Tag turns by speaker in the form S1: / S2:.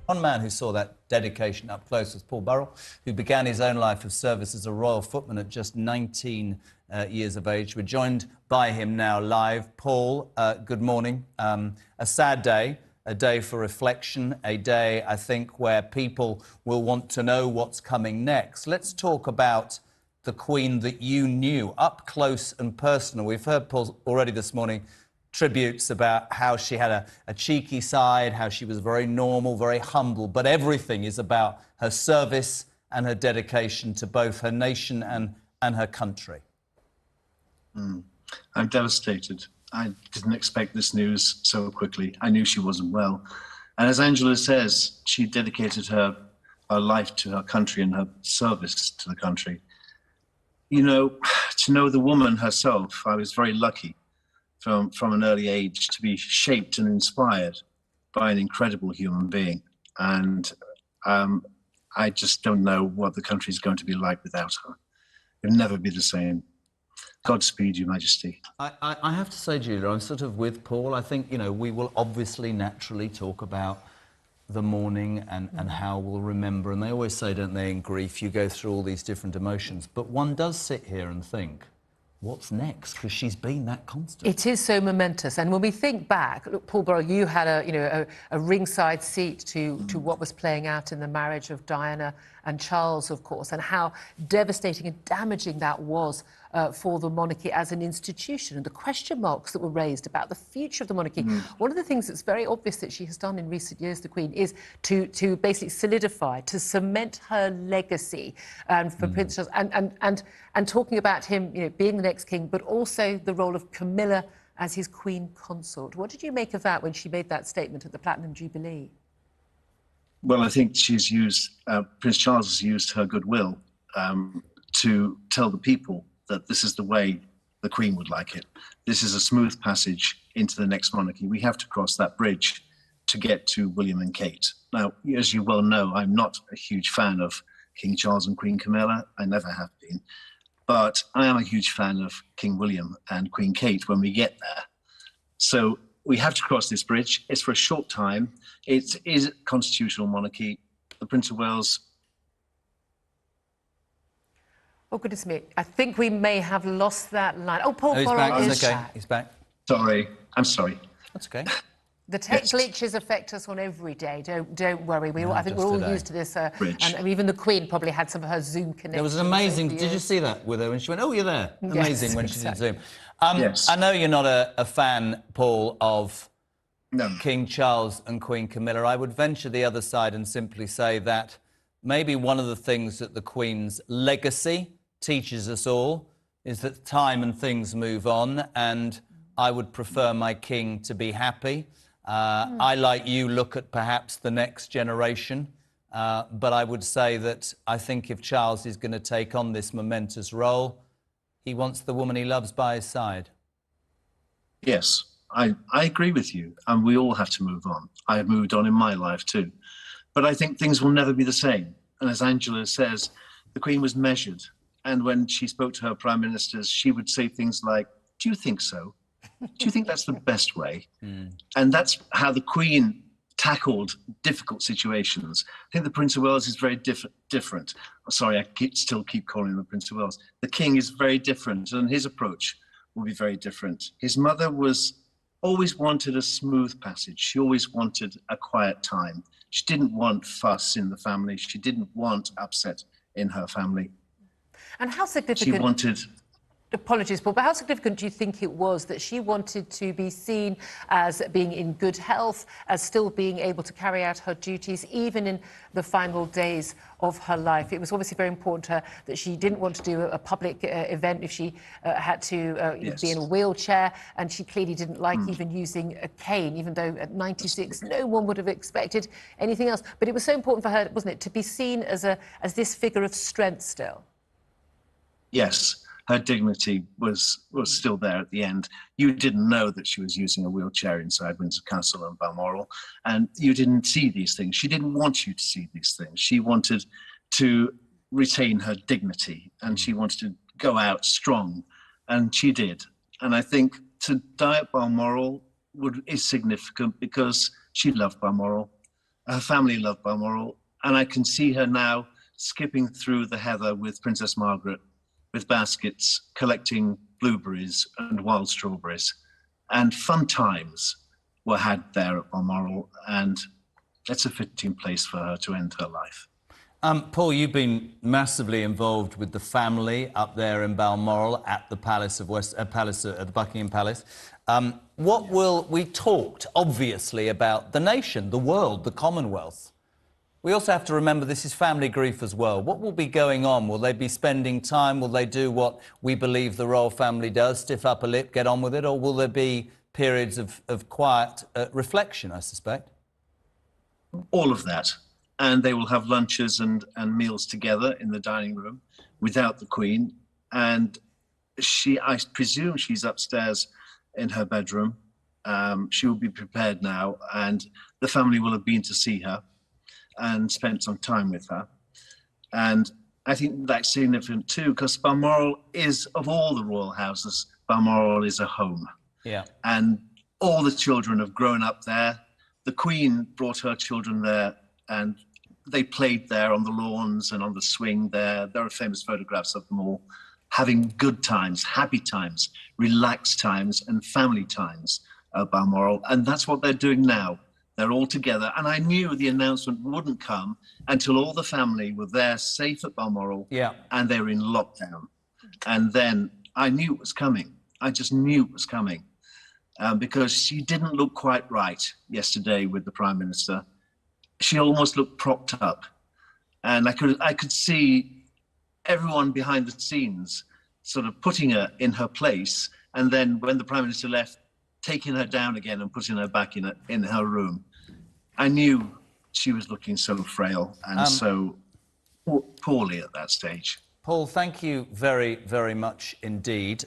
S1: One man who saw that dedication up close was Paul Burrell, who began his own life of service as a royal footman at just 19 years of age. We're joined by him now live. Paul, good morning. A sad day, a day for reflection, a day, I think, where people will want to know what's coming next. Let's talk about the Queen that you knew, up close and personal. We've heard, Paul, already this morning, tributes about how she had a cheeky side, how she was very normal, very humble, but everything is about her service and her dedication to both her nation and her country.
S2: I'm devastated. I didn't expect this news so quickly. I knew she wasn't well. And as Angela says, she dedicated her life to her country and her service to the country. You know, to know the woman herself, I was very lucky from an early age to be shaped and inspired by an incredible human being. And I just don't know what the country is going to be like without her. It'll never be the same. Godspeed, Your Majesty.
S1: I have to say, Julia, I'm sort of with Paul. I think, you know, we will obviously naturally talk about the mourning and how we'll remember. And they always say, don't they, in grief, you go through all these different emotions. But one does sit here and think, what's next? Because she's been that constant.
S3: It is so momentous. And when we think back, look, Paul Burrell, you had a ringside seat to what was playing out in the marriage of Diana and Charles, of course, and how devastating and damaging that was for the monarchy as an institution, and the question marks that were raised about the future of the monarchy. One of the things that's very obvious that she has done in recent years, the Queen, is to basically solidify, to cement her legacy, and for Prince Charles, and talking about him, you know, being the next king, but also the role of Camilla as his Queen Consort. What did you make of that when she made that statement at the Platinum Jubilee?
S2: Well, I think she's used, Prince Charles has used her goodwill to tell the people that this is the way the Queen would like it. This is a smooth passage into the next monarchy. We have to cross that bridge to get to William and Kate. Now, as you well know, I'm not a huge fan of King Charles and Queen Camilla. I never have been. But I am a huge fan of King William and Queen Kate when we get there. So we have to cross this bridge. It's for a short time. It is a constitutional monarchy. The Prince of Wales...
S3: Oh, goodness me. I think we may have lost that line. Oh, Paul
S1: he's
S3: Burrell
S1: back.
S3: is
S1: He's okay.
S3: back.
S1: He's back.
S2: Sorry. I'm sorry.
S1: That's okay.
S3: The tech glitches affect us on every day. Don't worry. I think we're all used to this. And even the Queen probably had some of her Zoom connections.
S1: There was an amazing... Did you see that with her when she went, oh, you're there? Amazing, when she did Zoom.
S2: Yes.
S1: I know you're not a fan, Paul, of King Charles and Queen Camilla. I would venture the other side and simply say that maybe one of the things that the Queen's legacy teaches us all is that time and things move on, and I would prefer my king to be happy. I, like you, look at perhaps the next generation, but I would say that I think if Charles is going to take on this momentous role, he wants the woman he loves by his side.
S2: Yes, I agree with you, and we all have to move on. I have moved on in my life too. But I think things will never be the same. And as Angela says, the Queen was measured. And when she spoke to her prime ministers, she would say things like, do you think so? Do you think that's the best way? And that's how the Queen tackled difficult situations. I think the Prince of Wales is very different. Sorry, I still keep calling him the Prince of Wales. The King is very different, and his approach will be very different. His mother always wanted a smooth passage. She always wanted a quiet time. She didn't want fuss in the family. She didn't want upset in her family.
S3: And how significant...
S2: She wanted...
S3: Apologies, Paul, but how significant do you think it was that she wanted to be seen as being in good health, as still being able to carry out her duties, even in the final days of her life? It was obviously very important to her that she didn't want to do a public event if she had to be in a wheelchair, and she clearly didn't like even using a cane, even though at 96 no one would have expected anything else. But it was so important for her, wasn't it, to be seen as this figure of strength still?
S2: Yes. Her dignity was still there at the end. You didn't know that she was using a wheelchair inside Windsor Castle and Balmoral, and you didn't see these things. She didn't want you to see these things. She wanted to retain her dignity, and she wanted to go out strong, and she did. And I think to die at Balmoral is significant because she loved Balmoral. Her family love Balmoral, and I can see her now skipping through the heather with Princess Margaret, with baskets, collecting blueberries and wild strawberries. And fun times were had there at Balmoral, and it's a fitting place for her to end her life.
S1: Paul, you've been massively involved with the family up there in Balmoral at the Palace of the Buckingham Palace. We talked, obviously, about the nation, the world, the Commonwealth. We also have to remember this is family grief as well. What will be going on? Will they be spending time? Will they do what we believe the royal family does, stiff upper lip, get on with it? Or will there be periods of quiet reflection, I suspect?
S2: All of that. And they will have lunches and meals together in the dining room without the Queen. And I presume she's upstairs in her bedroom. She will be prepared now, and the family will have been to see her and spent some time with her. And I think that's significant too, because Balmoral is, of all the royal houses, Balmoral is a home.
S1: Yeah. And
S2: all the children have grown up there. The Queen brought her children there, and they played there on the lawns and on the swing there. There are famous photographs of them all having good times, happy times, relaxed times, and family times at Balmoral. And that's what they're doing now. They're all together. And I knew the announcement wouldn't come until all the family were there safe at Balmoral, and they were in lockdown. And then I knew it was coming. I just knew it was coming. Because she didn't look quite right yesterday with the Prime Minister. She almost looked propped up. And I could see everyone behind the scenes sort of putting her in her place. And then when the Prime Minister left, taking her down again and putting her back in her room. I knew she was looking so frail and so poorly at that stage.
S1: Paul, thank you very, very much indeed.